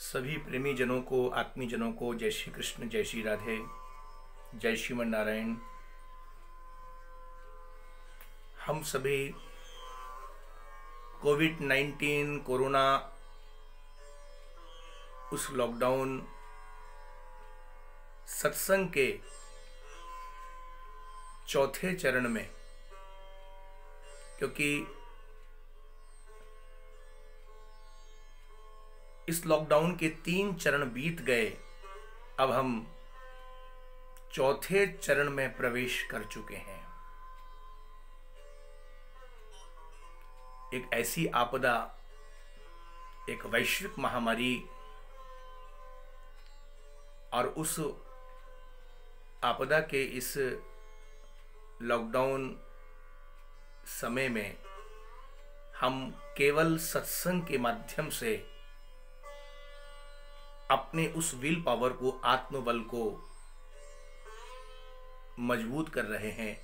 सभी प्रेमी जनों को, आत्मी जनों को जय श्री कृष्ण, जय श्री राधे, जय श्रीमन नारायण। हम सभी कोविड-19 कोरोना उस लॉकडाउन सत्संग के चौथे चरण में, क्योंकि इस लॉकडाउन के 3 चरण बीत गए, अब हम चौथे चरण में प्रवेश कर चुके हैं। एक ऐसी आपदा, एक वैश्विक महामारी, और उस आपदा के इस लॉकडाउन समय में हम केवल सत्संग के माध्यम से अपने उस विल पावर को, आत्मबल को मजबूत कर रहे हैं,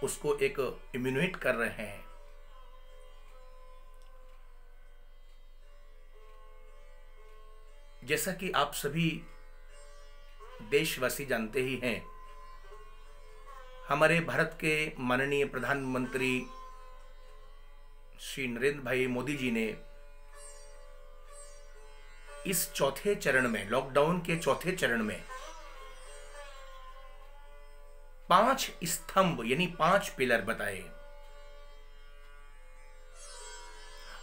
उसको एक इम्यूनेट कर रहे हैं। जैसा कि आप सभी देशवासी जानते ही हैं, हमारे भारत के माननीय प्रधानमंत्री श्री नरेंद्र भाई मोदी जी ने इस चौथे चरण में, लॉकडाउन के चौथे चरण में 5 स्तंभ यानी 5 पिलर बताए,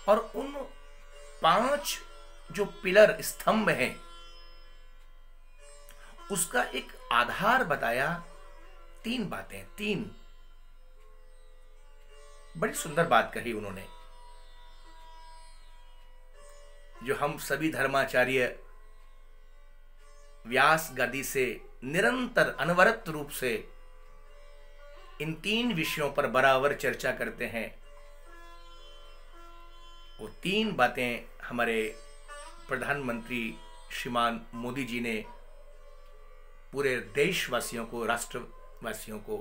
और उन 5 जो पिलर स्तंभ हैं उसका एक आधार बताया। 3 बातें, 3 बड़ी सुंदर बात कही उन्होंने, जो हम सभी धर्माचार्य व्यास गद्दी से निरंतर अनवरत रूप से इन 3 विषयों पर बराबर चर्चा करते हैं। वो 3 बातें हमारे प्रधानमंत्री श्रीमान मोदी जी ने पूरे देशवासियों को, राष्ट्रवासियों को,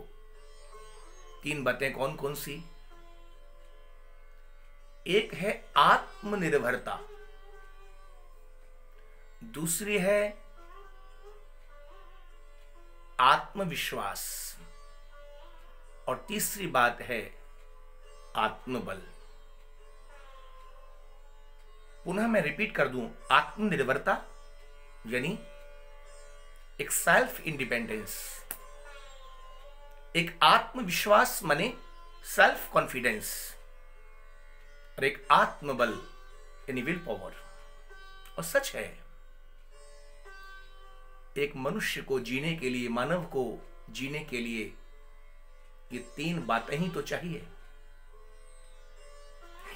3 बातें कौन कौन सी? एक है आत्मनिर्भरता, दूसरी है आत्मविश्वास, और तीसरी बात है आत्मबल। पुनः मैं रिपीट कर दूं, आत्मनिर्भरता यानी एक सेल्फ इंडिपेंडेंस, एक आत्मविश्वास माने सेल्फ कॉन्फिडेंस, और एक आत्मबल यानी विल पावर। और सच है, एक मनुष्य को जीने के लिए, मानव को जीने के लिए ये 3 बातें ही तो चाहिए।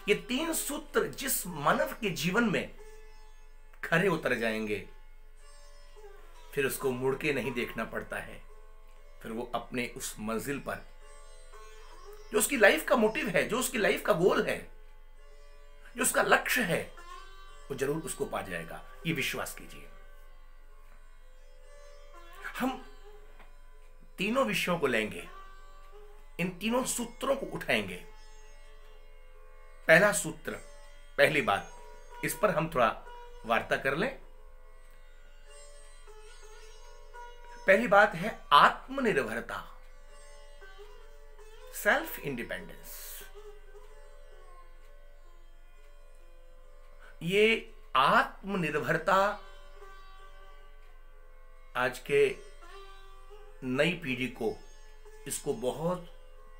ये 3 सूत्र जिस मानव के जीवन में खरे उतर जाएंगे, फिर उसको मुड़ के नहीं देखना पड़ता है। फिर वो अपने उस मंजिल पर, जो उसकी लाइफ का मोटिव है, जो उसकी लाइफ का गोल है, जो उसका लक्ष्य है, वो जरूर उसको पा जाएगा। ये विश्वास कीजिए। हम तीनों विषयों को लेंगे, इन 3 सूत्रों को उठाएंगे। पहला सूत्र, पहली बात, इस पर हम थोड़ा वार्ता कर लें। पहली बात है आत्मनिर्भरता, सेल्फ इंडिपेंडेंस। ये आत्मनिर्भरता आज के नई पीढ़ी को, इसको बहुत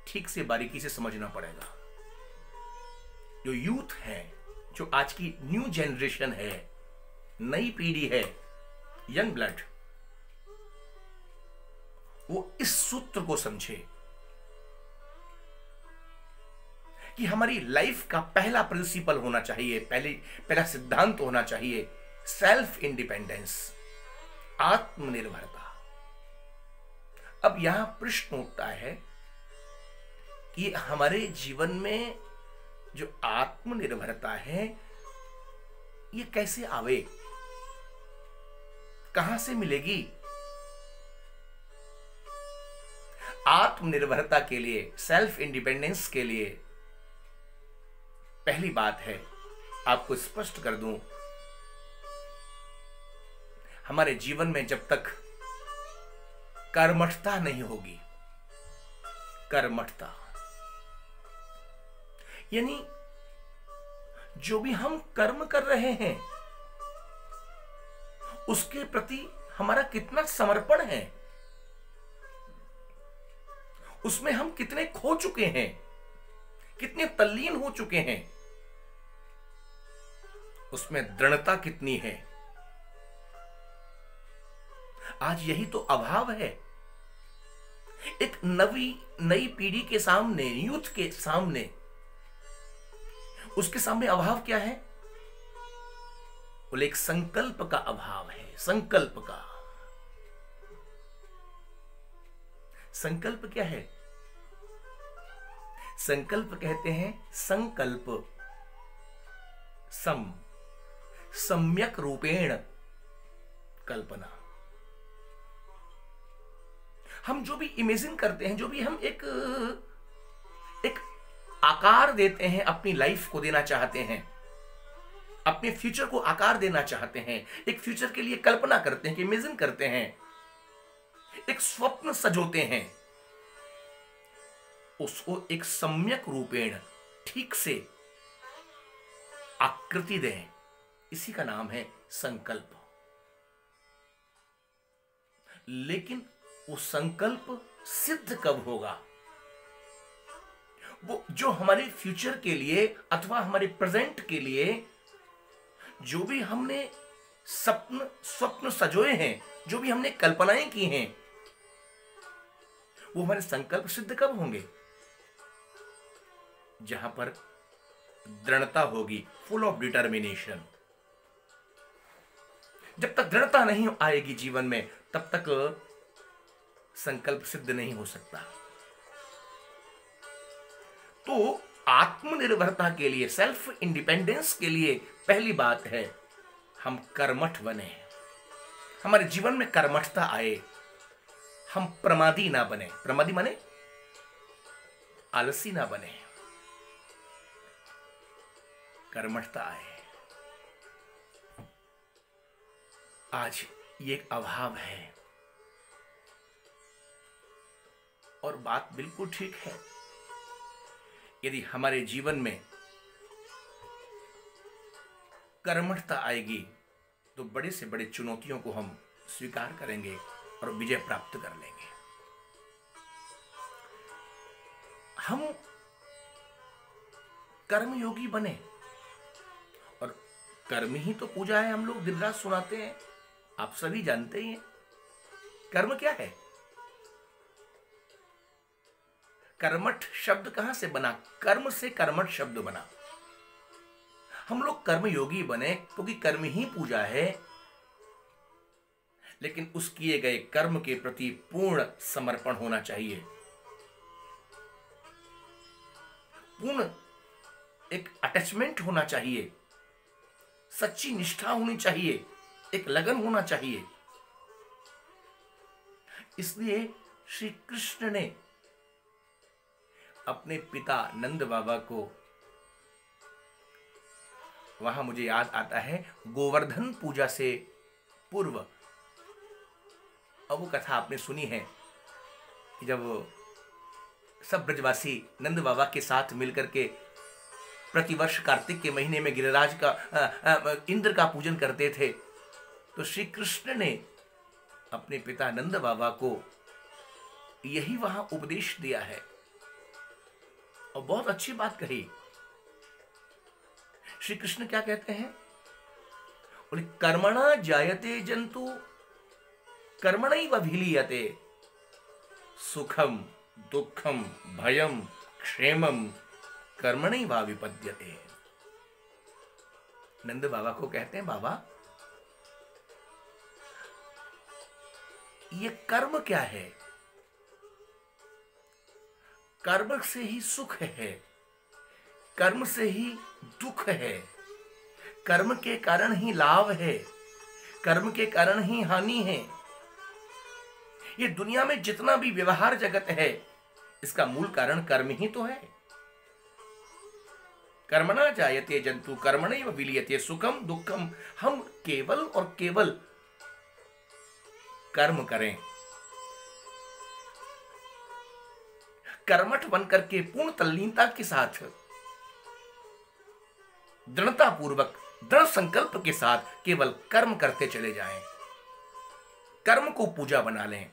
ठीक से बारीकी से समझना पड़ेगा। जो यूथ है, जो आज की न्यू जनरेशन है, नई पीढ़ी है, यंग ब्लड, वो इस सूत्र को समझे कि हमारी लाइफ का पहला प्रिंसिपल होना चाहिए, पहला सिद्धांत होना चाहिए सेल्फ इंडिपेंडेंस, आत्मनिर्भरता। अब यहां प्रश्न उठता है कि हमारे जीवन में जो आत्मनिर्भरता है, ये कैसे आवे, कहां से मिलेगी? आत्मनिर्भरता के लिए, सेल्फ इंडिपेंडेंस के लिए पहली बात है, आपको स्पष्ट कर दूं, हमारे जीवन में जब तक कर्मठता नहीं होगी, कर्मठता यानी जो भी हम कर्म कर रहे हैं उसके प्रति हमारा कितना समर्पण है, उसमें हम कितने खो चुके हैं, कितने तल्लीन हो चुके हैं, उसमें दृढ़ता कितनी है। आज यही तो अभाव है। एक नई पीढ़ी के सामने, यूथ के सामने, उसके सामने अभाव क्या है? बोले एक संकल्प का अभाव है। संकल्प का, संकल्प क्या है? संकल्प कहते हैं संकल्प, सम्यक रूपेण कल्पना। हम जो भी इमेजिन करते हैं, जो भी हम एक आकार देते हैं, अपनी लाइफ को देना चाहते हैं, अपने फ्यूचर को आकार देना चाहते हैं, एक फ्यूचर के लिए कल्पना करते हैं, कि इमेजिन करते हैं, एक स्वप्न सजोते हैं, उसको एक सम्यक रूपेण, ठीक से आकृति दें, इसी का नाम है संकल्प। लेकिन वो संकल्प सिद्ध कब होगा? वो जो हमारे फ्यूचर के लिए अथवा हमारे प्रेजेंट के लिए जो भी हमने स्वप्न सजोए हैं, जो भी हमने कल्पनाएं की हैं, वो हमारे संकल्प सिद्ध कब होंगे? जहां पर दृढ़ता होगी, फुल ऑफ डिटर्मिनेशन। जब तक दृढ़ता नहीं आएगी जीवन में, तब तक संकल्प सिद्ध नहीं हो सकता। तो आत्मनिर्भरता के लिए, सेल्फ इंडिपेंडेंस के लिए पहली बात है हम कर्मठ बने, हमारे जीवन में कर्मठता आए, हम प्रमादी ना बने। प्रमादी माने आलसी ना बने, कर्मठता आए। आज ये एक अभाव है और बात बिल्कुल ठीक है। यदि हमारे जीवन में कर्मठता आएगी तो बड़े से बड़े चुनौतियों को हम स्वीकार करेंगे और विजय प्राप्त कर लेंगे। हम कर्मयोगी बने, और कर्म ही तो पूजा है। हम लोग दिन रात सुनाते हैं, आप सभी जानते ही हैं। कर्म क्या है? कर्मठ शब्द कहां से बना? कर्म से कर्मठ शब्द बना। हम लोग कर्मयोगी बने क्योंकि कर्म ही पूजा है, लेकिन उस किए गए कर्म के प्रति पूर्ण समर्पण होना चाहिए, पूर्ण एक अटैचमेंट होना चाहिए, सच्ची निष्ठा होनी चाहिए, एक लगन होना चाहिए। इसलिए श्री कृष्ण ने अपने पिता नंद बाबा को, वहां मुझे याद आता है गोवर्धन पूजा से पूर्व, अब वो कथा आपने सुनी है कि जब सब ब्रजवासी नंद बाबा के साथ मिलकर के प्रतिवर्ष कार्तिक के महीने में गिरिराज का इंद्र का पूजन करते थे, तो श्री कृष्ण ने अपने पिता नंद बाबा को यही वहां उपदेश दिया है और बहुत अच्छी बात कही। श्री कृष्ण क्या कहते हैं? बोले कर्मणा जायते जंतु कर्मणैव विलीयते, सुखम दुखम भयम क्षेमम कर्मणैव विपद्यते। नंद बाबा को कहते हैं, बाबा ये कर्म क्या है? कर्म से ही सुख है, कर्म से ही दुख है, कर्म के कारण ही लाभ है, कर्म के कारण ही हानि है। ये दुनिया में जितना भी व्यवहार जगत है, इसका मूल कारण कर्म ही तो है। कर्मणा जायते जंतु कर्मणैव विलीयते सुखम दुखम। हम केवल और केवल कर्म करें, कर्मठ बनकर के पूर्ण तल्लीनता के साथ, दृढ़ता पूर्वक, दृढ़ संकल्प के साथ केवल कर्म करते चले जाएं। कर्म को पूजा बना लें,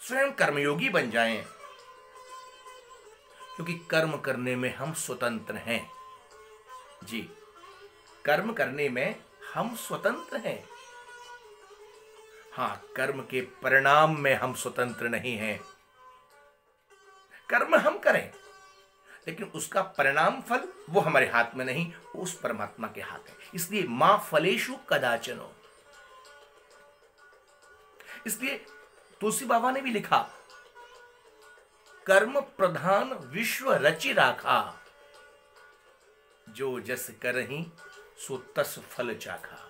स्वयं कर्मयोगी बन जाएं, क्योंकि कर्म करने में हम स्वतंत्र हैं। जी, कर्म करने में हम स्वतंत्र हैं। हां, कर्म के परिणाम में हम स्वतंत्र नहीं हैं। कर्म हम करें, लेकिन उसका परिणाम फल वो हमारे हाथ में नहीं, वो उस परमात्मा के हाथ है। इसलिए मां फलेषु कदाचनो। इसलिए तुलसी बाबा ने भी लिखा, कर्म प्रधान विश्व रचि राखा, जो जस करहि सो तस फल चाखा।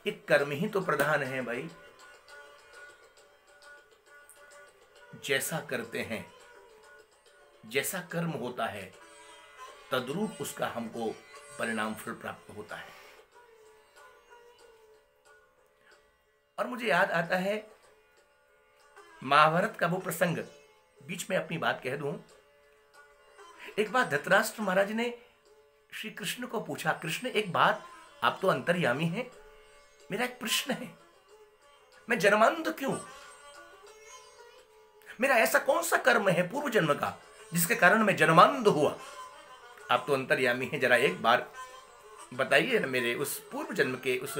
ये कर्म ही तो प्रधान है भाई। जैसा करते हैं, जैसा कर्म होता है, तद्रूप उसका हमको परिणाम फल प्राप्त होता है। और मुझे याद आता है महाभारत का वो प्रसंग, बीच में अपनी बात कह दूं। एक बार धृतराष्ट्र महाराज ने श्री कृष्ण को पूछा, कृष्ण एक बात, आप तो अंतर्यामी हैं, मेरा एक प्रश्न है, मैं जन्मांध क्यों? मेरा ऐसा कौन सा कर्म है पूर्व जन्म का जिसके कारण मैं जन्मांध हुआ? आप तो अंतर्यामी हैं, जरा एक बार बताइए ना, मेरे उस पूर्व जन्म के उस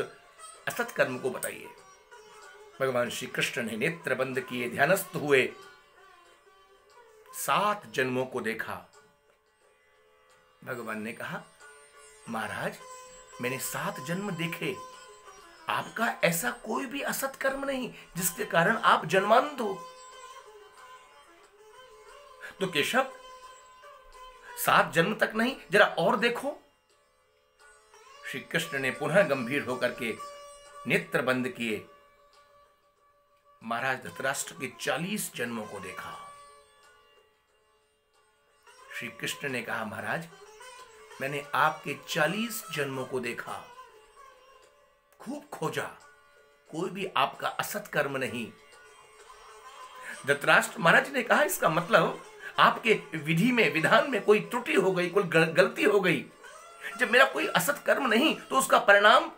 असत कर्म को बताइए। भगवान श्री कृष्ण ने नेत्र बंद किए, ध्यानस्थ हुए, 7 जन्मों को देखा। भगवान ने कहा, महाराज मैंने 7 जन्म देखे, आपका ऐसा कोई भी असत कर्म नहीं जिसके कारण आप जन्मांध हो। तो केशव 7 जन्म तक नहीं, जरा और देखो। श्री कृष्ण ने पुनः गंभीर होकर के नेत्र बंद किए, महाराज धृतराष्ट्र के 40 जन्मों को देखा। श्री कृष्ण ने कहा, महाराज मैंने आपके 40 जन्मों को देखा, खूब खोजा, कोई भी आपका असत कर्म नहीं। धृतराष्ट्र महाराज ने कहा, इसका मतलब आपके विधि में, विधान में कोई त्रुटि हो गई, कोई गलती हो गई। जब मेरा कोई असत कर्म नहीं तो उसका परिणाम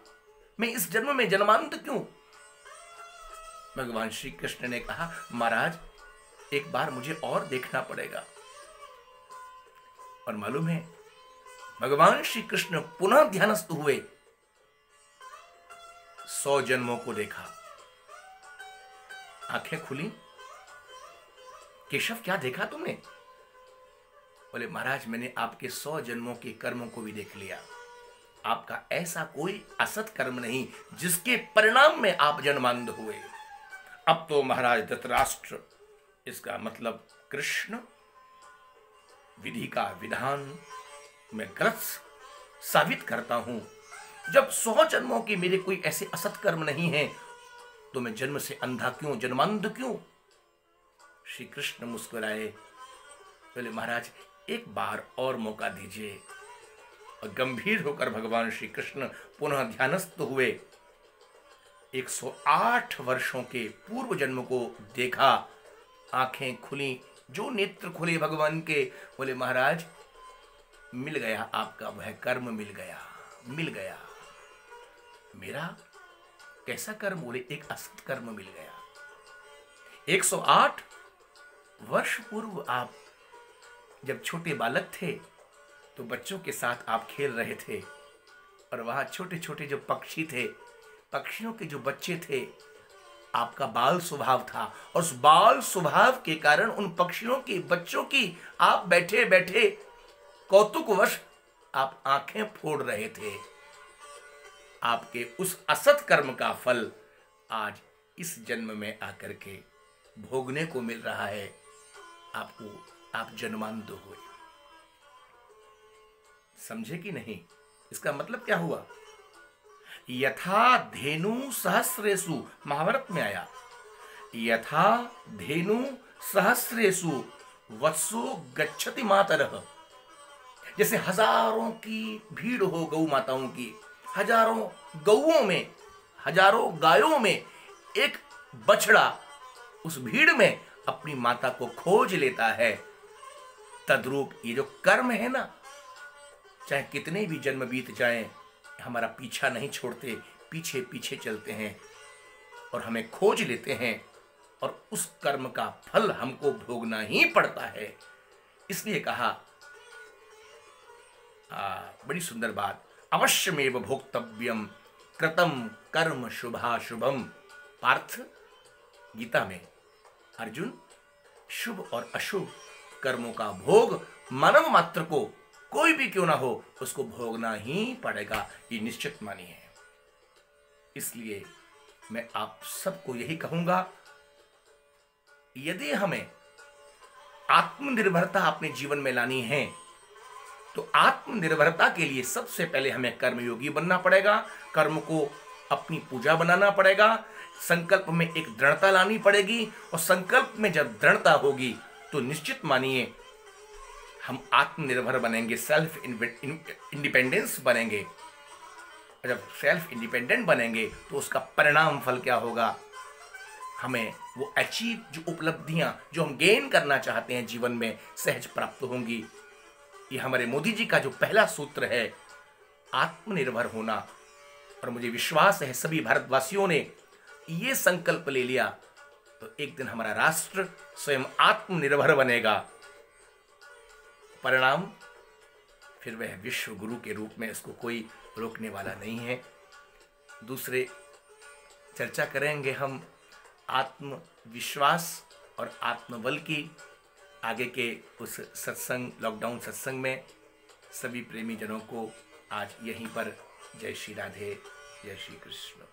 मैं इस जन्म में जन्मांत क्यों? भगवान श्री कृष्ण ने कहा, महाराज एक बार मुझे और देखना पड़ेगा। और मालूम है, भगवान श्री कृष्ण पुनः ध्यानस्थ हुए, 100 जन्मों को देखा। आंखें खुली, केशव क्या देखा तुमने? बोले, महाराज मैंने आपके 100 जन्मों के कर्मों को भी देख लिया। आपका ऐसा कोई असत कर्म नहीं जिसके परिणाम में आप जन्मांध हुए। अब तो महाराज धृतराष्ट्र, इसका मतलब कृष्ण विधि का विधान मैं गलत साबित करता हूं। जब 100 जन्मों के मेरे कोई ऐसे असत कर्म नहीं है तो मैं जन्म से अंधा क्यों, जन्मांध क्यों? श्री कृष्ण मुस्कुराए, बोले, महाराज एक बार और मौका दीजिए। और गंभीर होकर भगवान श्री कृष्ण पुनः ध्यानस्थ हुए, 108 वर्षों के पूर्व जन्म को देखा। आंखें खुली, जो नेत्र खुले भगवान के, बोले, महाराज मिल गया आपका वह कर्म, मिल गया, मिल गया। मेरा कैसा कर्म? बोले, एक असत कर्म मिल गया। 108 वर्ष पूर्व आप जब छोटे बालक थे तो बच्चों के साथ आप खेल रहे थे, और वहां छोटे छोटे जो पक्षी थे, पक्षियों के जो बच्चे थे, आपका बाल स्वभाव था, और उस बाल स्वभाव के कारण उन पक्षियों के बच्चों की आप बैठे बैठे कौतुकवश आप आंखें फोड़ रहे थे। आपके उस असत कर्म का फल आज इस जन्म में आकर के भोगने को मिल रहा है आपको। आप जन्मांध हुए। समझे कि नहीं? इसका मतलब क्या हुआ? यथा धेनु सहस्रेषु, महाभारत में आया, यथा धेनु सहस्रेषु वत्सो गच्छति मातरः। जैसे हजारों की भीड़ हो गौ माताओं की, हजारों गौओं में, हजारों गायों में एक बछड़ा उस भीड़ में अपनी माता को खोज लेता है, तद्रूप ये जो कर्म है ना, चाहे कितने भी जन्म बीत जाएं, हमारा पीछा नहीं छोड़ते, पीछे पीछे चलते हैं और हमें खोज लेते हैं, और उस कर्म का फल हमको भोगना ही पड़ता है। इसलिए कहा, बड़ी सुंदर बात, अवश्यमेव भोक्तव्यम कृतम कर्म शुभाशुभम। पार्थ, गीता में अर्जुन, शुभ और अशुभ कर्मों का भोग मानव मात्र को, कोई भी क्यों ना हो, उसको भोगना ही पड़ेगा, ये निश्चित मानी है। इसलिए मैं आप सबको यही कहूंगा, यदि हमें आत्मनिर्भरता अपने जीवन में लानी है तो आत्मनिर्भरता के लिए सबसे पहले हमें कर्मयोगी बनना पड़ेगा, कर्म को अपनी पूजा बनाना पड़ेगा, संकल्प में एक दृढ़ता लानी पड़ेगी, और संकल्प में जब दृढ़ता होगी तो निश्चित मानिए हम आत्मनिर्भर बनेंगे, सेल्फ इंडिपेंडेंस बनेंगे। जब सेल्फ इंडिपेंडेंट बनेंगे तो उसका परिणाम फल क्या होगा, हमें वो अचीव जो उपलब्धियां जो हम गेन करना चाहते हैं जीवन में सहज प्राप्त होंगी। ये हमारे मोदी जी का जो पहला सूत्र है, आत्मनिर्भर होना, और मुझे विश्वास है सभी भारतवासियों ने ये संकल्प ले लिया तो एक दिन हमारा राष्ट्र स्वयं आत्मनिर्भर बनेगा। परिणाम फिर वह विश्व गुरु के रूप में, इसको कोई रोकने वाला नहीं है। दूसरे चर्चा करेंगे हम आत्मविश्वास और आत्मबल की आगे के उस सत्संग, लॉकडाउन सत्संग में। सभी प्रेमी जनों को आज यहीं पर जय श्री राधे, जय श्री कृष्ण।